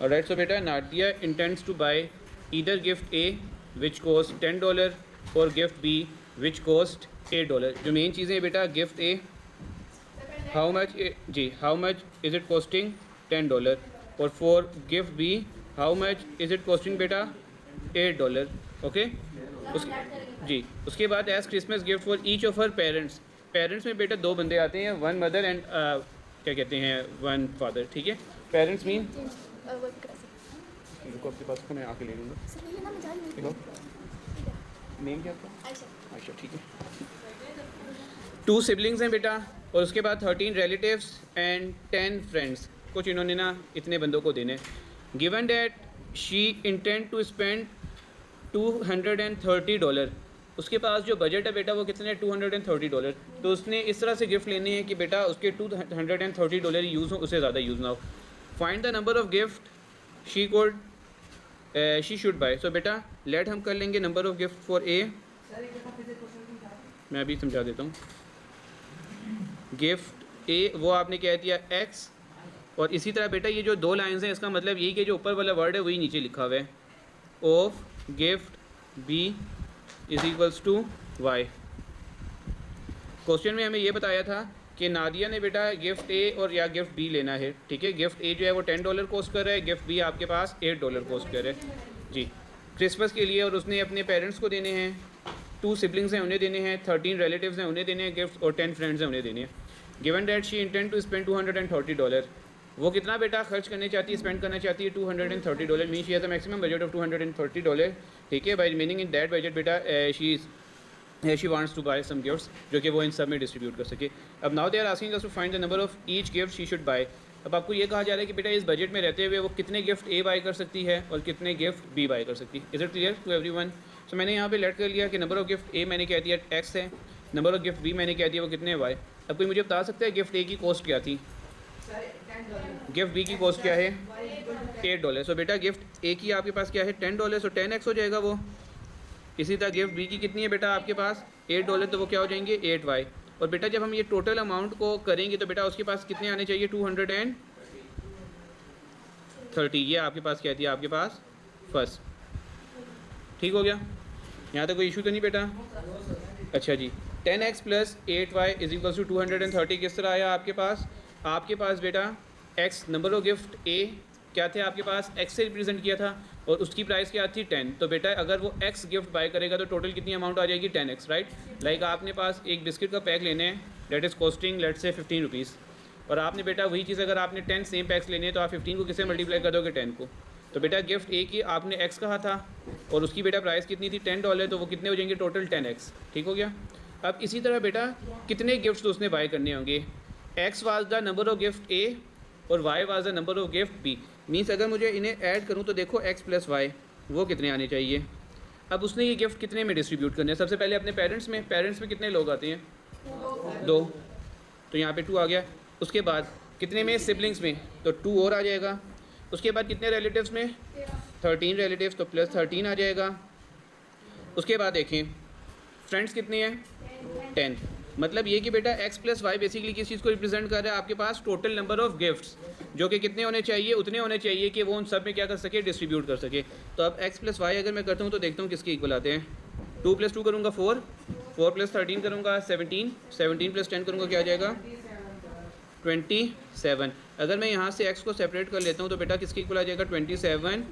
Alright, so बेटा Nadia intends to buy either gift A which cost $10 और gift B which cost $8। जो main चीज़ें हैं बेटा, गिफ्ट ए हाउ मच, जी how much is it costing $10, और for gift B how much is it costing बेटा $8। Okay, उस जी उसके बाद as Christmas gift for each of her parents. Parents में बेटा दो बंदे आते हैं, वन मदर एंड क्या कहते हैं वन फादर। ठीक है, पेरेंट्स मीन रुको आपके पास को मैं आके ले लूँगा। देखो नेम क्या आपका? आयशा। ठीक है, 2 सिबलिंग्स हैं बेटा, और उसके बाद 13 रिलेटिव्स एंड 10 फ्रेंड्स। कुछ इन्होंने ना इतने बंदों को देने। Given that she intend to spend $230। उसके पास जो बजट है बेटा वो कितने $230। तो उसने इस तरह से गिफ्ट लेने हैं कि बेटा उसके $230 यूज़ हो, उससे ज़्यादा यूज़ ना हो। Find the number of gift she should buy. So बेटा लेट हम कर लेंगे number of gift for A. मैं अभी समझा देता हूँ। गिफ्ट ए वो आपने क्या दिया एक्स, और इसी तरह बेटा ये जो 2 लाइन्स हैं इसका मतलब यही कि जो ऊपर वाला वर्ड है वही नीचे लिखा हुआ है। Of gift B is equals to y. Question में हमें ये बताया था कि नादिया ने बेटा गिफ्ट ए और या गिफ्ट बी लेना है। ठीक है, गिफ्ट ए जो है वो $10 कॉस्ट कर रहा है, गिफ्ट बी आपके पास $8 कॉस्ट कर रहा है जी क्रिसमस के लिए, और उसने अपने पेरेंट्स को देने हैं। 2 सिबलिंग्स हैं उन्हें देने हैं, 13 रिलेटिव्स हैं उन्हें देने हैं गिफ्ट, और 10 फ्रेंड्स हैं उन्हें देने हैं। Given that she intend to spend $230। वो कितना बेटा खर्च करने चाहती है, स्पेंड करना चाहती है $230। Mean she has a maximum budget of $230। ठीक है, buy remaining in that budget बेटा she wants to buy some gifts, जो कि वो इन सब में डिस्ट्रीब्यूट कर सके। अब now they are asking us to find the number of each gift she should buy. अब आपको ये कहा जा रहा है कि बेटा इस बजट में रहते हुए वो कितने गिफ्ट ए बाय कर सकती है और कितने गिफ्ट बी बाय कर सकती है। Is it clear to everyone? So मैंने यहाँ पे लेट कर लिया कि नंबर ऑफ गिफ्ट ए मैंने कह दिया एक्स है, नंबर ऑफ गिफ्ट बी मैंने कह दिया वो कितने वाई। अब कोई मुझे बता सकता है गिफ्ट ए की कॉस्ट क्या थी, गिफ्ट बी की कॉस्ट क्या है $8। सो बेटा गिफ्ट ए की आपके पास क्या है $10, सो 10x हो जाएगा वो। इसी तरह गिफ्ट बी की कितनी है बेटा आपके पास $8, तो वो क्या हो जाएंगे 8y। और बेटा जब हम ये टोटल अमाउंट को करेंगे तो बेटा उसके पास कितने आने चाहिए 230। ये आपके पास क्या थी आपके पास फर्स्ट। ठीक हो गया, यहाँ तक कोई इशू तो नहीं बेटा? अच्छा जी, 10x plus 8y is equal to 230 किस तरह आया आपके पास? आपके पास बेटा x नंबर ऑफ गिफ्ट ए क्या थे आपके पास, x से रिप्रेजेंट किया था, और उसकी प्राइस क्या थी 10। तो बेटा अगर वो x गिफ्ट बाय करेगा तो टोटल कितनी अमाउंट आ जाएगी 10x, राइट। लाइक आपने पास एक बिस्किट का पैक लेने हैं, डेट इज़ कॉस्टिंग लेट से 15 रुपीज़, और आपने बेटा वही चीज़ अगर आपने 10 सेम पैक्स लेने हैं तो आप 15 को किससे मल्टीप्लाई कर दोगे 10 को। तो बेटा गिफ्ट ए की आपने x कहा था और उसकी बेटा प्राइस कितनी थी $10, तो वो कितने हो जाएंगे टोटल 10x। ठीक हो गया। अब इसी तरह बेटा कितने गिफ्ट्स तो उसने बाय करने होंगे, x was the number of gift A और y was the number of gift B. Means अगर मुझे इन्हें ऐड करूँ तो देखो x प्लस वाई वो कितने आने चाहिए। अब उसने ये गिफ्ट कितने में डिस्ट्रीब्यूट करने हैं, सबसे पहले अपने पेरेंट्स में कितने लोग आते हैं 2, तो यहाँ पे 2 आ गया। उसके बाद कितने में सिबलिंग्स में, तो 2 और आ जाएगा। उसके बाद कितने रिलेटिव्स में 13 रिलेटिव्स, तो प्लस 13 आ जाएगा। उसके बाद देखें फ्रेंड्स कितने हैं 10। मतलब ये कि बेटा x प्लस वाई बेसिकली किस चीज़ को रिप्रेजेंट कर रहा है आपके पास टोटल नंबर ऑफ गिफ्ट्स, जो कि कितने होने चाहिए, उतने होने चाहिए कि वो उन सब में क्या कर सके डिस्ट्रीब्यूट कर सके। तो अब x प्लस वाई अगर मैं करता हूँ तो देखता हूँ किसके इक्वल आते हैं। 2 + 2 करूँगा 4, 4 + 13 करूँगा 17, 17 + 10 करूँगा क्या आ जाएगा 27। अगर मैं यहाँ से x को सेपरेट कर लेता हूँ तो बेटा किसके इक्वल आ जाएगा 27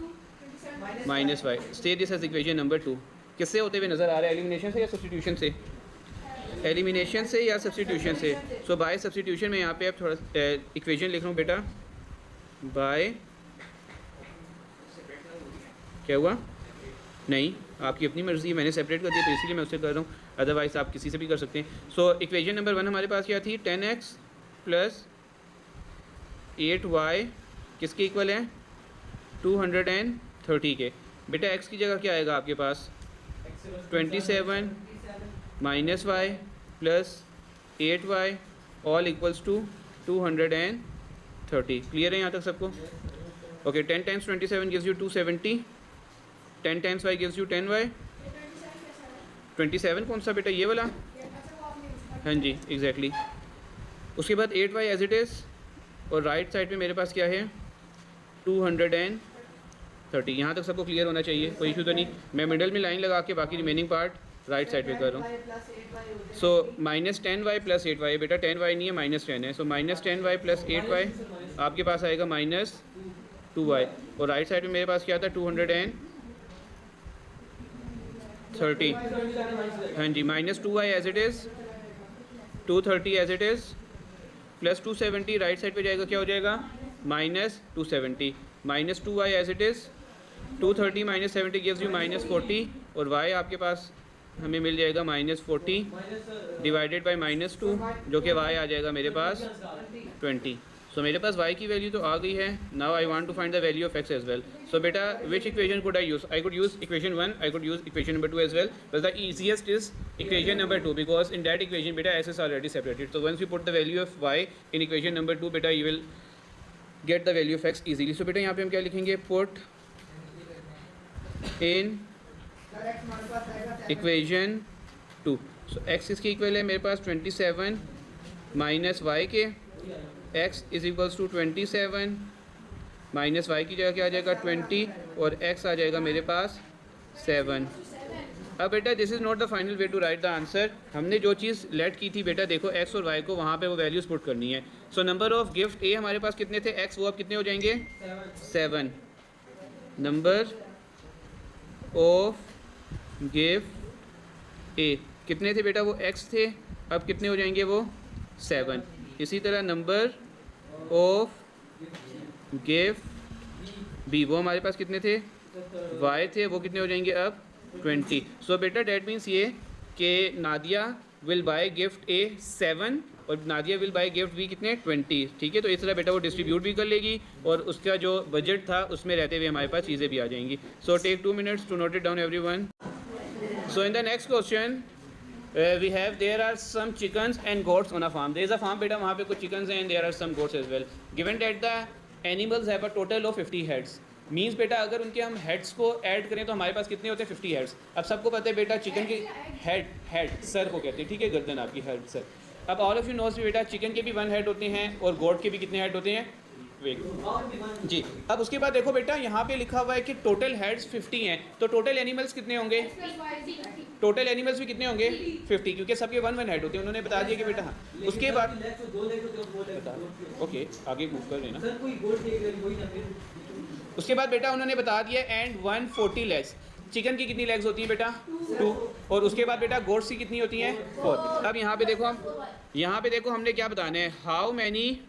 minus y. Stay this as equation number 2। किससे होते हुए नज़र आ रहा है, एलिमिनेशन से या सब्सटीट्यूशन से, एलिमिनेशन से या सब्सटीट्यूशन से। सो बाय सब्सटीट्यूशन में यहाँ पे आप थोड़ा इक्वेशन लिख रहा हूँ बेटा, बाय क्या हुआ नहीं आपकी अपनी मर्ज़ी, मैंने सेपरेट कर दिया तो इसीलिए मैं उससे कर रहा हूँ, अदरवाइज़ आप किसी से भी कर सकते हैं। सो इक्वेशन नंबर 1 हमारे पास क्या थी 10x प्लस 8y किसके इक्वल है 230 के। बेटा x की जगह क्या आएगा आपके पास 27 minus y plus 8y all equals to 230। Clear है यहाँ तक सबको? Okay, 10 times 27 gives you 270, 10 times y gives you 10y। 27 कौन सा बेटा ये वाला, हाँ जी एग्जैक्टली। उसके बाद 8y एज इट इज़, और राइट साइड पे मेरे पास क्या है 230। यहाँ तक सबको क्लियर होना चाहिए, कोई इशू तो नहीं। मैं मिडल में लाइन लगा के बाकी रिमेनिंग पार्ट राइट साइड पे कर रहा हूँ। सो -10y + 8y, बेटा 10y नहीं है -10 है, सो -10y + 8y आपके पास आएगा -2y, और राइट साइड में मेरे पास क्या था 230। हाँ जी, -2y as it is, 230 as it is, plus 270 right side पे जाएगा, क्या हो जाएगा -270, -2y as it is, 230 - 70 gives you -40, और y आपके पास हमें मिल जाएगा -40 डिवाइडेड बाई -2, जो कि y आ जाएगा मेरे पास 20। सो मेरे पास y की वैल्यू तो आ गई है। Now I want to find the value of x as well. So बेटा which equation could I use? I could use equation 1, I could use equation number 2 as well, but the easiest is equation number 2 because in that equation बेटा s is already separated. So once you put the value of y in equation number 2 बेटा you will get the value of x easily. So बेटा यहाँ पे हम क्या लिखेंगे, put in equation 2। So x इसके equal है मेरे पास 27 माइनस वाई के, x is equals to 27 minus y की जगह क्या आ जाएगा 20, और x आ जाएगा मेरे पास 7। अब बेटा this is not the final way to write the answer. हमने जो चीज़ लेट की थी बेटा, देखो x और y को वहाँ पे वो वैल्यूज़ पुट करनी है। सो नंबर ऑफ गिफ्ट ए हमारे पास कितने थे, x, वो अब कितने हो जाएंगे 7। नंबर ऑफ गिफ्ट ए कितने थे बेटा, वो x थे, अब कितने हो जाएंगे वो 7। इसी तरह नंबर ऑफ गिफ्ट बी, वो हमारे पास कितने थे y थे, वो कितने हो जाएंगे अब 20। सो बेटा डैट मीन्स ये कि Nadia will buy gift A 7 और Nadia will buy gift B कितने 20। ठीक है, तो इस तरह बेटा वो डिस्ट्रीब्यूट भी कर लेगी और उसका जो बजट था उसमें रहते हुए हमारे पास चीज़ें भी आ जाएंगी। So take 2 minutes to note it down everyone. So in the next question we have there are some chickens and goats on a farm. There is a farm बेटा, वहाँ पे कुछ chickens हैं and there are some goats as well. Given that the animals have a total of 50 heads. Means बेटा अगर उनके हम heads को ऐड करें तो हमारे पास कितने होते हैं 50 हेड्स। अब सबको पता है बेटा चिकन के हेड सर को कहते हैं, ठीक है, गर्दन आपकी हेड सर। अब ऑल ऑफ यू नोज बेटा चिकन के भी 1 हेड होते हैं और गोट के भी कितने हेड होते हैं जी। अब उसके बाद देखो बेटा यहाँ पे लिखा हुआ है कि टोटल हेड्स 50 हैं, तो टोटल एनिमल्स कितने होंगे, टोटल एनिमल्स भी कितने होंगे 50, क्योंकि सबके 1 हेड होते हैं। उन्होंने बता दिया कि बेटा हाँ। उसके बाद ओके आगे मूव कर लेना। उसके बाद बेटा उन्होंने बता दिया एंड 140 लेग्स। चिकन की कितनी लेग्स होती हैं बेटा 2, और उसके बाद बेटा गोट्स की कितनी होती हैं 4। अब यहाँ पे देखो हमने क्या बताना है, how many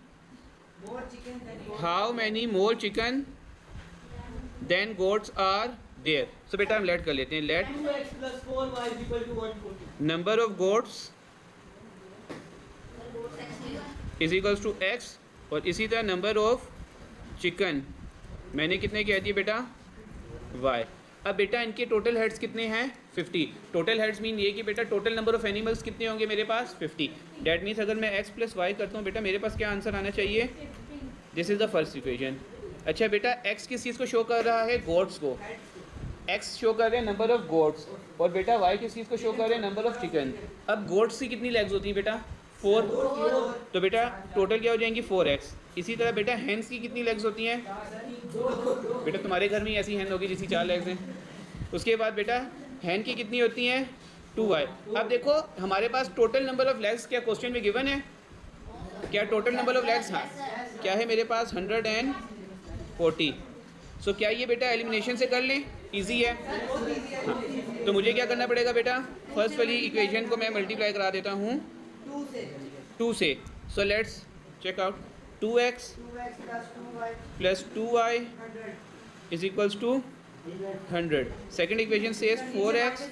more chicken than goats are there. So बेटा हम लेट कर लेते हैं, let number of goats is equals to x, और इसी तरह नंबर ऑफ चिकन मैंने कितने कह दिए बेटा y। अब बेटा इनके टोटल हेड्स कितने हैं 50। टोटल हेड्स मीन ये कि बेटा टोटल नंबर ऑफ एनिमल्स कितने होंगे मेरे पास 50। डैट मीन्स अगर मैं x + y करता हूँ बेटा मेरे पास क्या आंसर आना चाहिए, this is the first equation. अच्छा बेटा x किस चीज़ को शो कर रहा है, गोट्स को, x शो कर रहे हैं नंबर ऑफ गोट्स, और बेटा y किस चीज़ को शो कर रहे हैं नंबर ऑफ चिकन। अब गोट्स की कितनी लेग्स होती हैं बेटा 4, तो बेटा टोटल क्या हो जाएंगी 4x। इसी तरह बेटा हैंस की कितनी लेग्स होती हैं बेटा, तुम्हारे घर में ऐसी हैन होगी जिसकी 4 लेग्स हैं। उसके बाद बेटा हैन की कितनी होती हैं 2y। अब देखो हमारे पास टोटल नंबर ऑफ लेग्स क्या क्वेश्चन में गिवन है, क्या टोटल नंबर ऑफ लेग्स, हाँ क्या है मेरे पास 140। सो क्या ये बेटा एलिमिनेशन से कर लें, ईजी है हाँ। तो मुझे क्या करना पड़ेगा बेटा, फर्स्ट वाली इक्वेशन को मैं मल्टीप्लाई करा देता हूँ 2 से। So let's check out 2x plus 2y is equals to 100. Second equation says 4x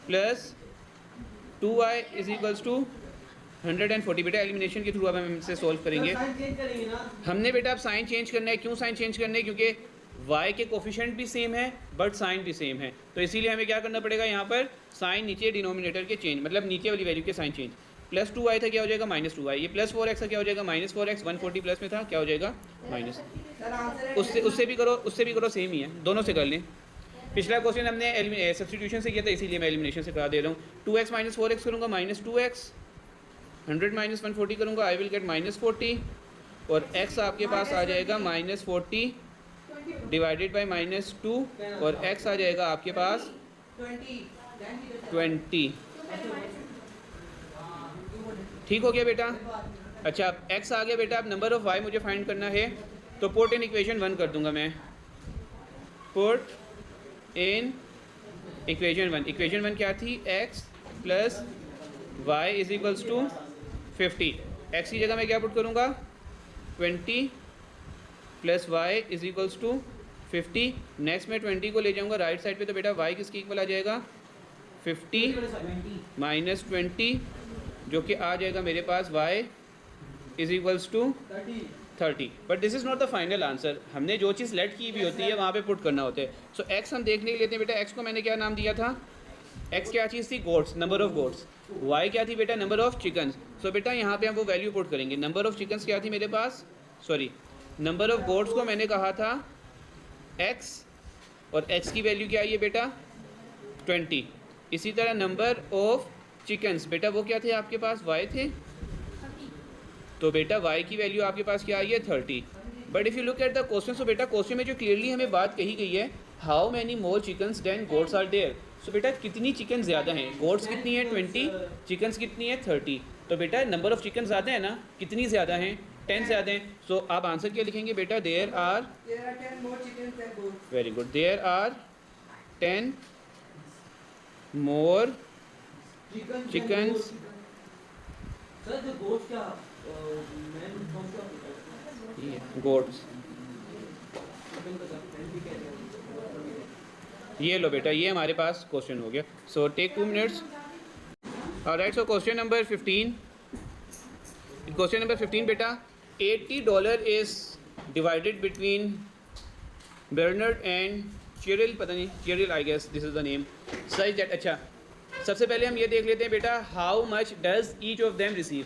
plus 2y is equals to 140। बेटा एलिमिनेशन के थ्रू अब हम इसे सॉल्व करेंगे। हमने बेटा अब साइन चेंज करना है। क्यों साइन चेंज करना है, क्योंकि y के कोफिशिएंट भी सेम है बट साइन भी सेम है, तो इसीलिए हमें क्या करना पड़ेगा, यहाँ पर साइन नीचे डिनोमिनेटर के चेंज, मतलब नीचे वाली वैल्यू के साइन चेंज। प्लस 2y था क्या हो जाएगा -2y, ये प्लस 4x था क्या हो जाएगा -4x, 140 प्लस में था क्या हो जाएगा माइनस। उससे भी करो सेम ही है, दोनों से कर लें। पिछला क्वेश्चन हमने सब्स्टिट्यूशन से किया था, इसीलिए मैं एलिमिनेशन से करा दे रहा हूँ। 2x - 4x करूँगा -2x, 100 - 140 करूँगा आई विल गेट -40, और x आपके पास आ जाएगा -40 डिवाइडेड बाई -2 और x आ जाएगा आपके पास 20। ठीक हो गया बेटा। अच्छा अब x आ गया बेटा, अब नंबर ऑफ़ y मुझे फाइंड करना है, तो पुट इन इक्वेशन 1 कर दूंगा मैं। पुट इन इक्वेशन 1, इक्वेशन 1 क्या थी, x plus y is equals to 50। x की जगह मैं क्या पुट करूँगा, 20 plus y is equals to 50। Next मैं 20 को ले जाऊँगा राइट साइड पे, तो बेटा y किसके इक्वल आ जाएगा, 50 माइनस 20, जो कि आ जाएगा मेरे पास y is equals to 30। But this is not the final answer, हमने जो चीज़ लेट की भी होती है वहाँ पे पुट करना होता है। सो x हम देखने के लेते हैं बेटा, x को मैंने क्या नाम दिया था, x क्या चीज़ थी, goats, number of goats. y क्या थी बेटा, नंबर ऑफ चिकन्स। सो बेटा यहाँ पे हम वो वैल्यू पुट करेंगे, नंबर ऑफ चिकन्स क्या थी मेरे पास, सॉरी नंबर ऑफ गोट्स को मैंने कहा था x, और x की वैल्यू क्या आई है बेटा 20। इसी तरह नंबर ऑफ चिकन्स बेटा वो क्या थे आपके पास, y थे, तो बेटा y की वैल्यू आपके पास क्या आई है 30। But if you look at the question, so बेटा क्वेश्चन में जो क्लियरली हमें बात कही गई है, how many more chickens than goats are there. So बेटा कितनी चिकन ज़्यादा हैं, गोट्स कितनी है 20, चिकन्स कितनी है 30। तो बेटा नंबर ऑफ चिकन ज़्यादा है ना, कितनी ज़्यादा हैं, 10 ज़्यादा हैं। सो आप आंसर क्या लिखेंगे बेटा, there are 10 more chickens than goats. Very good, there are 10 more chickens. Sir जो गोट्स क्या मैन कौन सा होता है? गोट्स, ये लो बेटा, ये हमारे पास क्वेश्चन हो गया। So take 2 minutes. Alright, so question number 15, question number 15 बेटा, $80 is divided between Bernard and Cheryl, पता नहीं Cheryl, I guess this is the name, such that. अच्छा सबसे पहले हम ये देख लेते हैं बेटा, how much does each of them receive.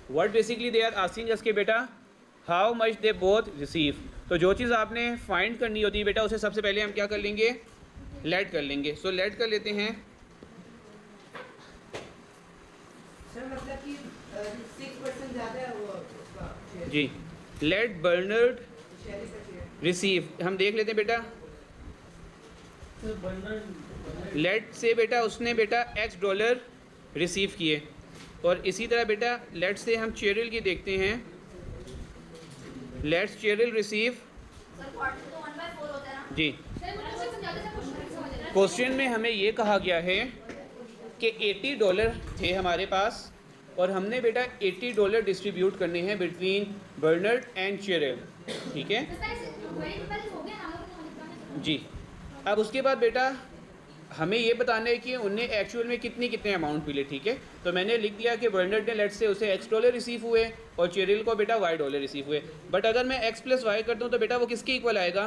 What basically they are asking us के बेटा, how much they both receive. तो जो चीज़ आपने फाइंड करनी होती है बेटा, उसे सबसे पहले हम क्या कर लेंगे, लेट कर लेंगे। सो लेट कर लेते हैं। सर मतलब कि 6% ज़्यादा है वो उसका शेयर। जी, लेट बर्नर्ड शेयर का शेयर। रिसीव, हम देख लेते हैं बेटा, सर बर्नर्ड लेट से बेटा उसने बेटा $X रिसीव किए, और इसी तरह बेटा लेट से हम चेरिल की देखते हैं, लेट्स चेरिल रिसीव जी। क्वेश्चन में हमें ये कहा गया है कि $80 थे हमारे पास, और हमने बेटा $80 डिस्ट्रीब्यूट करने हैं बिटवीन बर्नर्ड एंड चेरिल, ठीक है जी। अब उसके बाद बेटा हमें ये बताना है कि उनने एक्चुअल में कितने अमाउंट मिले, ठीक है। तो मैंने लिख दिया कि बर्नर्ड ने लेट से उसे $X रिसीव हुए और चेरिल को बेटा $Y रिसीव हुए। बट अगर मैं x प्लस वाई कर दूँ तो बेटा वो किसके इक्वल आएगा,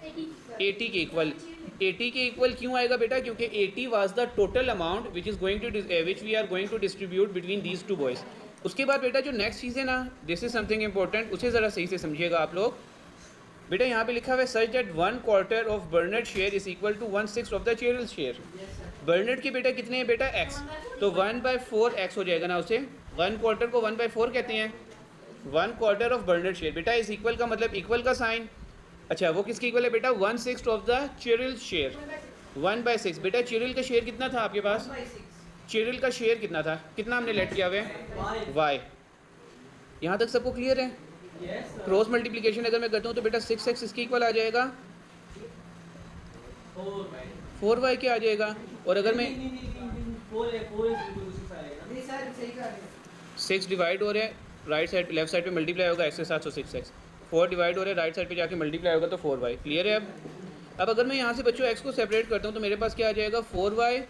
80 के इक्वल। 80 के इक्वल क्यों आएगा बेटा, क्योंकि 80 was the total amount which we are going to distribute between these 2 boys. उसके बाद बेटा जो नेक्स्ट चीज़ है ना, दिस इज समथिंग इंपॉर्टेंट, उसे ज़रा सही से समझिएगा आप लोग। बेटा यहाँ पे लिखा हुआ है such that 1/4 of Bernard share is equal to 1/6 of the Cheryl share. Bernard के बेटा कितने हैं बेटा x, तो 1/4 x हो जाएगा ना, उसे 1/4 को 1/4 कहते हैं। 1/4 ऑफ बर्नर्ड शेयर बेटा इज इक्वल का मतलब इक्वल का साइन। अच्छा वो किसकी इक्वल है बेटा, 1/6 ऑफ द चेरिल शेयर। 1/6 बेटा चेरिल का शेयर कितना था आपके पास, चेरिल का शेयर कितना था, कितना हमने लेट किया हुआ है y। यहाँ तक सबको क्लियर है। क्रॉस मल्टीप्लिकेशन अगर मैं करता हूँ तो बेटा 6x इसके इक्वल आ जाएगा, 4y के आ जाएगा। और अगर मैं 6 डिवाइड हो रहे हैं राइट साइड पे, लेफ्ट साइड पे मल्टीप्लाई होगा x के साथ, तो 6x। 4 डिवाइड हो रहे हैं राइट साइड पे जाके मल्टीप्लाई होगा तो 4y। क्लियर है। अब अगर मैं यहाँ से बच्चों x को सेपरेट करता हूँ तो मेरे पास क्या आ जाएगा, 4y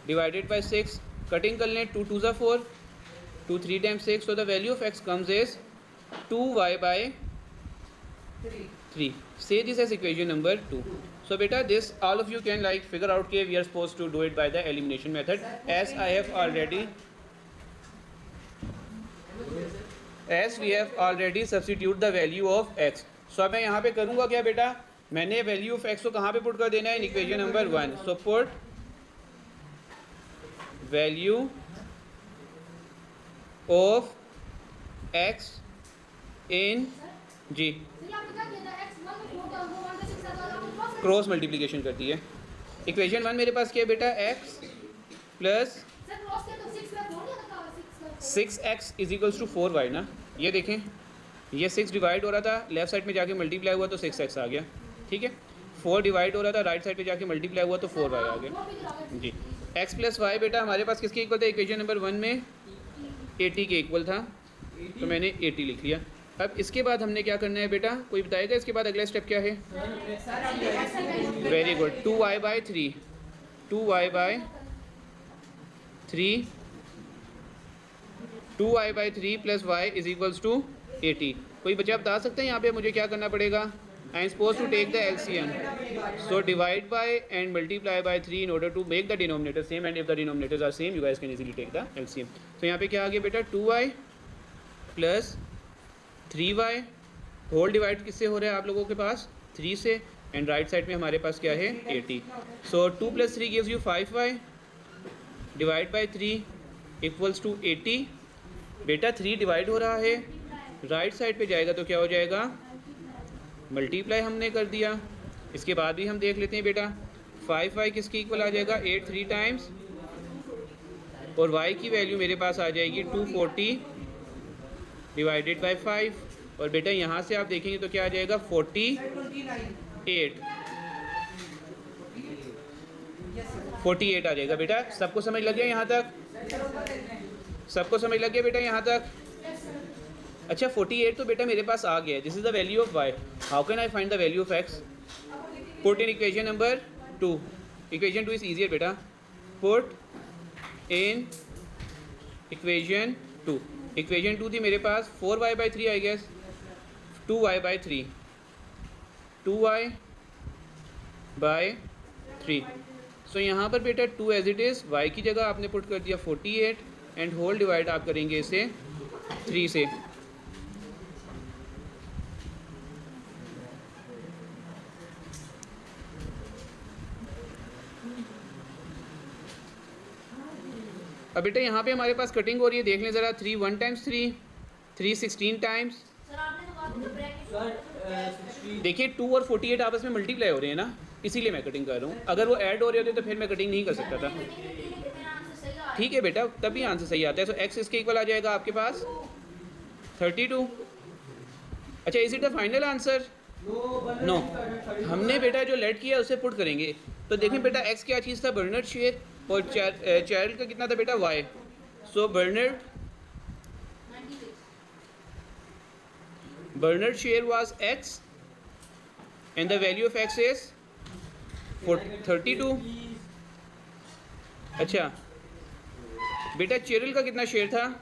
डिवाइडेड बाई 6, कटिंग कर लें, 2 2 4, 2 3 times 6, so the value of x comes as 2y by 3. Say this as equation number 2. So beta this all of you can like figure out कि we are supposed to do it by the elimination method, as we have already substitute the value of x. So अब मैं यहाँ पे करूँगा क्या बेटा, मैंने value of x को कहाँ पे पुट कर देना है, in equation number 1. So put value of x in जी क्रॉस मल्टीप्लिकेशन करती है। इक्वेशन 1 मेरे पास क्या है बेटा, x plus 6x is equals to 4y ना। ये देखें, ये 6 डिवाइड हो रहा था, लेफ्ट साइड में जाके मल्टीप्लाई हुआ तो 6x आ गया, ठीक है। 4 डिवाइड हो रहा था, राइट साइड पे जाके मल्टीप्लाई हुआ तो 4y आ गया जी। x प्लस वाई बेटा हमारे पास किसके इक्वल था, इक्वेशन नंबर 1 में 80 के इक्वल था, तो मैंने 80 लिख लिया। अब इसके बाद हमने क्या करना है बेटा, कोई बताएगा इसके बाद अगला स्टेप क्या है? Very good, 2y by 3, 2y by 3, 2y by 3 plus y is equals to 80। कोई बच्चा बता सकते हैं यहाँ पे मुझे क्या करना पड़ेगा? I am suppose to take the LCM, so divide by and multiply by 3 in order to make the denominator same, and if the denominators are same you guys can easily take the LCM। तो यहाँ पे क्या आ गया बेटा, 2y plus 3y whole divide किससे हो रहा है आप लोगों के पास? 3 से, एंड राइट साइड में हमारे पास क्या है? 80। So 2 plus 3 gives you 5y divide by 3 equals to 80। बेटा 3 डिवाइड हो रहा है, राइट साइड पे जाएगा तो क्या हो जाएगा? मल्टीप्लाई हमने कर दिया। इसके बाद भी हम देख लेते हैं बेटा, 5y किसके इक्वल आ जाएगा? 8 3 टाइम्स, और y की वैल्यू मेरे पास आ जाएगी 240 डिवाइडेड बाई 5, और बेटा यहाँ से आप देखेंगे तो क्या आ जाएगा? 48 आ जाएगा। बेटा सबको समझ लग गया यहाँ तक? सबको समझ लग गया बेटा यहाँ तक? अच्छा 48 तो बेटा मेरे पास आ गया, this is the value of y। How can I find the value of x? Put in equation number 2। Equation 2 is easier बेटा, पुट इन इक्वेशन 2। इक्वेशन 2 थी मेरे पास 4y by 3 I guess, 2y by 3, 2y by 3। So यहाँ पर बेटा 2 as it is, y की जगह आपने पुट कर दिया 48, एंड होल डिवाइड आप करेंगे इसे 3 से। अब बेटा यहाँ पे हमारे पास कटिंग हो रही है, देख लें ज़रा। 3 1 टाइम्स 3, 3 16 टाइम्स। देखिए 2 और 48 आपस में मल्टीप्लाई हो रहे हैं ना, इसीलिए मैं कटिंग कर रहा हूँ। अगर वो ऐड हो रहे होते तो फिर मैं कटिंग नहीं कर सकता था। ठीक है बेटा, तभी आंसर सही आता है। सो x इसके इक्वल आ जाएगा आपके पास 32। अच्छा is it the final answer? No, हमने बेटा जो लेट किया उसे पुट करेंगे। तो देखें बेटा x क्या चीज़ था? बर्नर्ड शेयर, और चाइल्ड का कितना था बेटा? y। So Bernard share was x, and the value of x is 32। अच्छा बेटा चेरिल का कितना शेयर था?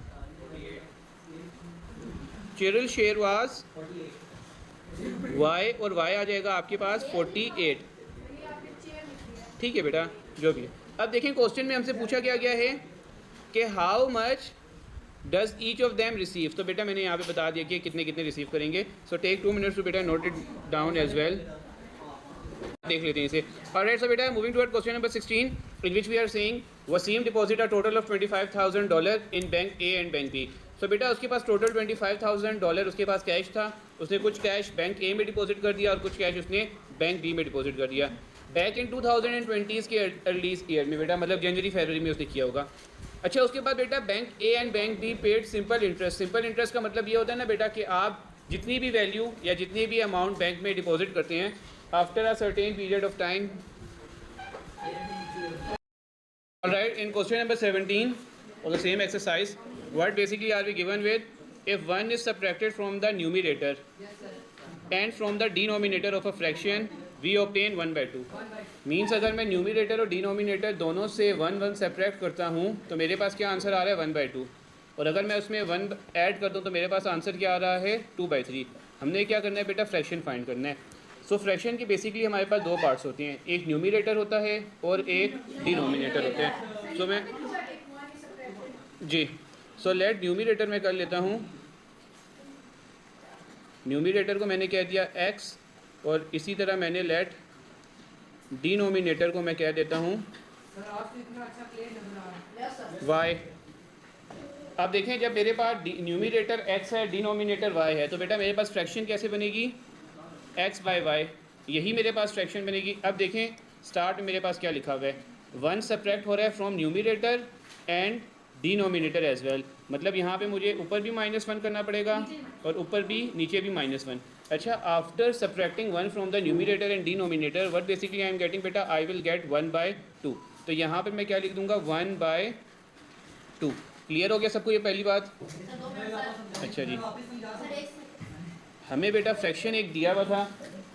चेरिल शेयर वाज y, और y आ जाएगा आपके पास 48। ठीक है बेटा, जो भी है। अब देखें क्वेश्चन में हमसे पूछा क्या गया है कि how much does each of them receive. तो बेटा मैंने यहाँ पे बता दिया कि कितने कितने रिसीव करेंगे। सो टेक 2 मिनट्स टू बेटा note it down as well. देख लेते हैं इसे। ऑलराइट सो बेटा moving toward question number 16 in which we are saying Waseem deposit a total of $25,000 in bank A and bank B. So बेटा उसके पास total $25,000 उसके पास cash था। उसने कुछ कैश बैंक ए में डिपॉजिट कर दिया और कुछ कैश उसने बैंक बी में डिपॉजिट कर दिया। बैक इन 2020 के अर्ली ईयर में बेटा, मतलब जनवरी फरवरी में उसने किया होगा। अच्छा उसके बाद बेटा bank A and bank be paid simple interest. Simple interest का मतलब ये होता है ना बेटा कि आप जितनी भी वैल्यू या जितनी भी अमाउंट बैंक में डिपॉजिट करते हैं after a certain period of time. Alright, in question number 17 of the same exercise, what basically are we given with? If 1 is subtracted from the numerator and from the denominator of a fraction, we obtain 1/2. Means अगर मैं numerator और denominator दोनों से 1 1 subtract करता हूँ तो मेरे पास क्या आंसर आ रहा है? 1/2। और अगर मैं उसमें 1 ऐड कर दूँ तो मेरे पास आंसर क्या आ रहा है? 2/3। हमने क्या करना है बेटा? फ्रैक्शन फाइंड करना है। सो फ्रैक्शन की बेसिकली हमारे पास 2 पार्ट्स होते हैं, एक न्यूमिनेटर होता है और एक डिनोमिनेटर होता है। सो मैं जी लेट न्यूमिनेटर में कर लेता हूँ। न्यूमिनेटर को मैंने कह दिया x, और इसी तरह मैंने लेट डिनोमिनेटर को मैं कह देता हूँ y। अब देखें जब मेरे पास न्यूमिनेटर x है, डिनोमिनेटर y है, तो बेटा मेरे पास फ्रैक्शन कैसे बनेगी? x by y। यही मेरे पास फ्रैक्शन बनेगी। अब देखें स्टार्ट में मेरे पास क्या लिखा हुआ है, 1 सब्ट्रैक्ट हो रहा है from numerator and denominator as well, मतलब यहाँ पे मुझे ऊपर भी -1 करना पड़ेगा और ऊपर भी नीचे भी -1। अच्छा, after subtracting 1 from the numerator and denominator what basically I am getting बेटा, आई विल गेट 1/2। तो यहाँ पे मैं क्या लिख दूंगा, 1/2। क्लियर हो गया सबको ये पहली बात? अच्छा जी, हमें बेटा फ्रैक्शन एक दिया हुआ था।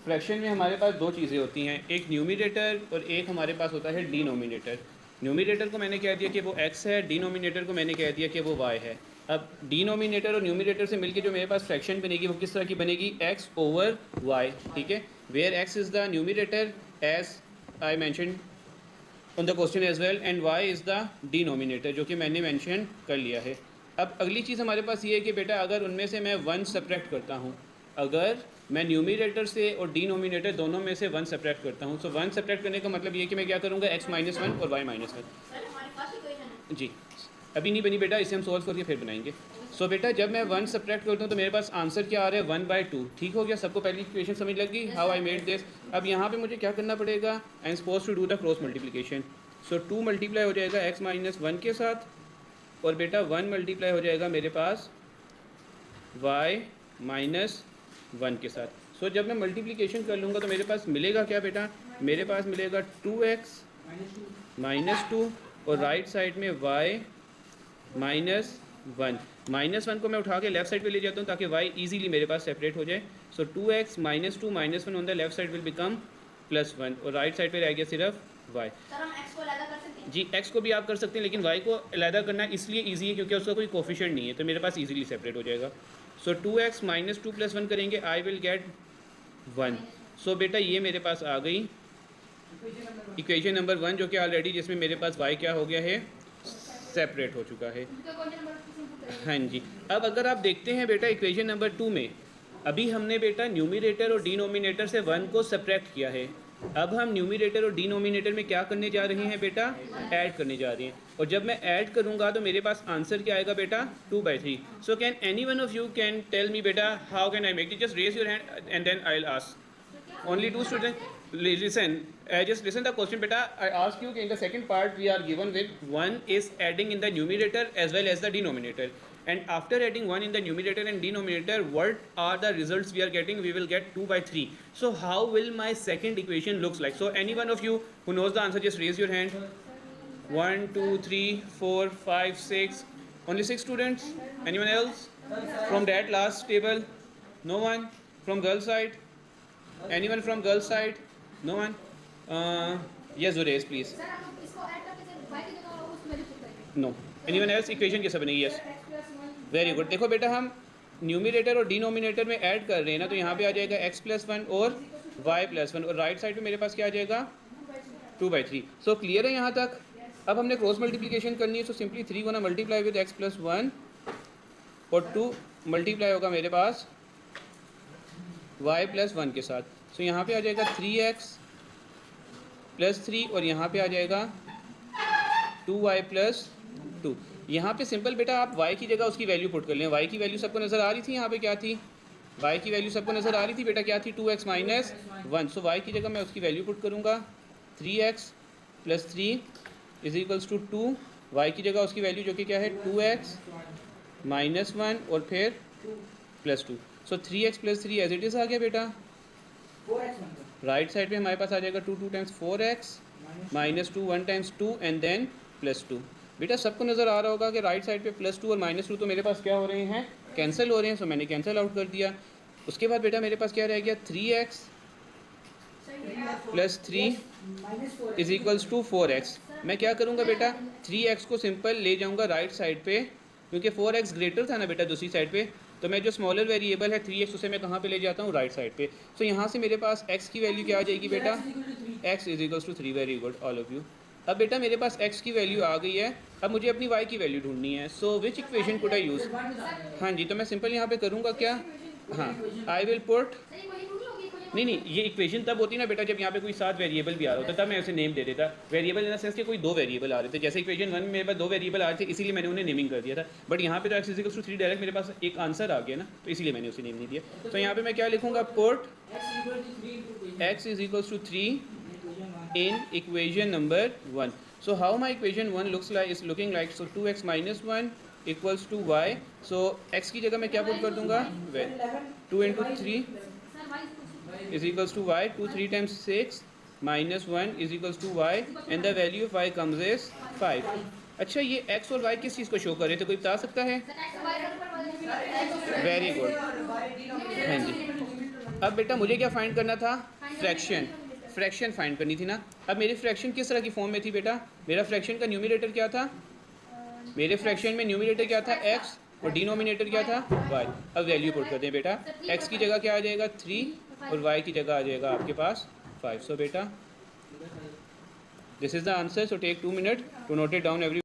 फ्रैक्शन में हमारे पास दो चीज़ें होती हैं, एक न्यूमिनेटर और एक हमारे पास होता है डिनोमिनेटर। न्यूमिनेटर को मैंने कह दिया कि वो x है, डिनोमिनेटर को मैंने कह दिया कि वो y है। अब डिनोमिनेटर और न्यूमिनेटर से मिलके जो मेरे पास फ्रैक्शन बनेगी वो किस तरह की बनेगी, x ओवर y, ठीक है, where x is the numerator as I mention on the question as well and y is the denominator, जो कि मैंने मेंशन कर लिया है। अब अगली चीज़ हमारे पास ये है कि बेटा अगर उनमें से मैं 1 सब्ट्रैक्ट करता हूँ, अगर मैं न्यूमिनेटर से और डिनोमिनेटर दोनों में से 1 सब्ट्रैक्ट करता हूँ, सो 1 सब्ट्रैक्ट करने का मतलब ये है कि मैं क्या करूँगा, x -1 और y -1। जी अभी नहीं बनी बेटा, इसे हम सॉल्व करके फिर बनाएंगे। सो बेटा जब मैं 1 सब्ट्रैक्ट करता हूँ तो मेरे पास आंसर क्या आ रहा है, 1/2। ठीक हो गया सबको, पहली इक्वेशन समझ लग गई, हाउ आई मेड दिस। अब यहाँ पे मुझे क्या करना पड़ेगा, I am suppose to do the cross multiplication. So 2 multiply हो जाएगा x -1 के साथ, और बेटा 1 मल्टीप्लाई हो जाएगा मेरे पास y -1 के साथ। सो जब मैं मल्टीप्लिकेशन कर लूँगा तो मेरे पास मिलेगा क्या बेटा, मेरे पास मिलेगा 2x -2 और राइट साइड में y -1 को मैं उठा के लेफ्ट साइड पे ले जाता हूँ ताकि y इजीली मेरे पास सेपरेट हो जाए। सो 2x -2 -1 on the left side will become +1 और राइट साइड पे रह गया सिर्फ y। सर हम x को अलग कर सकते हैं? जी x को भी आप कर सकते हैं, लेकिन y को अलग करना इसलिए ईजी है क्योंकि उसका कोई कोफिशिएंट नहीं है, तो मेरे पास इजीली सेपरेट हो जाएगा। सो 2x -2 + 1 करेंगे, आई विल गेट 1। सो बेटा ये मेरे पास आ गई इक्वेशन नंबर 1, जो कि ऑलरेडी जिसमें मेरे पास y क्या हो गया है, सेपरेट हो चुका है। हाँ जी, अब अगर आप देखते हैं बेटा इक्वेशन नंबर 2 में अभी हमने बेटा न्यूमिनेटर और डिनोमिनेटर से 1 को सब्ट्रैक्ट किया है। अब हम न्यूमिनेटर और डिनोमिनेटर में क्या करने जा रहे हैं बेटा, ऐड करने जा रहे हैं, और जब मैं ऐड करूंगा तो मेरे पास आंसर क्या आएगा बेटा, 2/3। So can any one of you can tell me बेटा how can I make it, just raise your hand and then I will ask. Only 2 student listen, just listen the question beta. I ask you in the second part we are given with 1 is adding in the numerator as well as the denominator, and after adding 1 in the numerator and denominator what are the results we are getting, we will get 2/3. So how will my second equation looks like? So any one of you who knows the answer just raise your hand. 1 2 3 4 5 6, only 6 students. Anyone else from that last table? No one from girl side? Anyone from girl side? No one? Yes Zuresh please. Sir हम लोग इसको add करके सिर्फ y की जगह उस value put करेंगे। No. Anyone else? Equation कैसे बनेगी? Yes, x + 1 very good. देखो बेटा हम न्यूमिनेटर और डिनोमिनेटर में ऐड कर रहे हैं ना, तो यहाँ पे आ जाएगा x + 1 और y + 1, और राइट साइड पे मेरे पास क्या आ जाएगा, 2/3। सो क्लियर है यहाँ तक? अब हमने क्रॉस मल्टीप्लिकेशन करनी है, so simply 3 Guna multiply with x + 1 और 2 मल्टीप्लाई होगा मेरे पास y + 1 के साथ। सो यहाँ पे आ जाएगा 3x + 3 और यहाँ पे आ जाएगा 2y + 2। यहाँ पे सिंपल बेटा आप y की जगह उसकी वैल्यू पुट कर लें। y की वैल्यू सबको नज़र आ रही थी, यहाँ पे क्या थी, y की वैल्यू सबको नज़र आ रही थी बेटा, क्या थी, 2x - 1। सो y की जगह मैं उसकी वैल्यू पुट करूँगा, 3x + 3 = 2। y की जगह उसकी वैल्यू जो कि क्या है, 2x - 1 और फिर +2। सो 3x + 3 एज इट इज़ आ गया बेटा। 4x राइट साइड पे हमारे पास आ जाएगा 2 times 4x -2 1 times 2 and then +2। बेटा सबको नज़र आ रहा होगा कि राइट साइड पे +2 और -2 तो मेरे पास क्या हो रहे हैं, कैंसिल हो रहे हैं, सो मैंने कैंसिल आउट कर दिया। उसके बाद बेटा मेरे पास क्या रह गया, 3x + 3 = 4x। मैं क्या करूँगा बेटा, 3x को सिंपल ले जाऊँगा राइट साइड पे, क्योंकि 4x ग्रेटर था ना बेटा दूसरी साइड पे, तो मैं जो स्मॉलर वेरिएबल है 3x उसे मैं कहाँ पे ले जाता हूँ, राइट साइड पे। सो यहाँ से मेरे पास x की वैल्यू क्या आ जाएगी बेटा, x = 3। Very good all of you. अब बेटा मेरे पास x की वैल्यू आ गई है, अब मुझे अपनी y की वैल्यू ढूंढनी है। So which equation could I use, हाँ जी, तो मैं सिंपल यहाँ पे करूँगा क्या, हाँ, आई विल पुट सही वही होगी नहीं नहीं, ये इक्वेशन तब होती ना बेटा जब यहाँ पे कोई साथ वेरिएबल भी आ रहा होता, तब मैं उसे नेम दे देता। वेरिएबल इन द सेंस कि कोई दो वेरिएबल आ रहे थे, जैसे इक्वेशन 1 में मेरे पास दो वेरिएबल आ रहे थे, इसीलिए मैंने उन्हें नेमिंग कर दिया था। बट यहाँ पे तो x = 3 डायरेक्ट मेरे पास एक आंसर आ गया ना, तो इसीलिए मैंने उसे नेम नहीं दिया। तो यहाँ पे मैं क्या लिखूँगा, put x = 3 in equation number 1. So how my equation 1 looks like is looking like, so 2x - 1 equals to y. So x की जगह मैं क्या पुट कर दूंगा, 2 × 3 sir y is equals to y, 2 3 times 6 minus 1 is equals to y, and the value of y comes is 5. अच्छा, ये x और y किस चीज़ को शो कर रहे थे, कोई बता सकता है? वेरी गुड, हाँ जी। अब बेटा मुझे क्या फाइंड करना था, फ्रैक्शन फाइंड करनी थी ना। अब मेरी फ्रैक्शन किस तरह की फॉर्म में थी बेटा, मेरा फ्रैक्शन का न्यूमरेटर क्या था, मेरे फ्रैक्शन में न्यूमरेटर क्या था x और डिनोमिनेटर क्या था y। अब वैल्यू पुट कर दें बेटा, x की जगह क्या आ जाएगा 3 और y की जगह आ जाएगा आपके पास 5। सो बेटा this is the answer. So take 2 minute to note it down every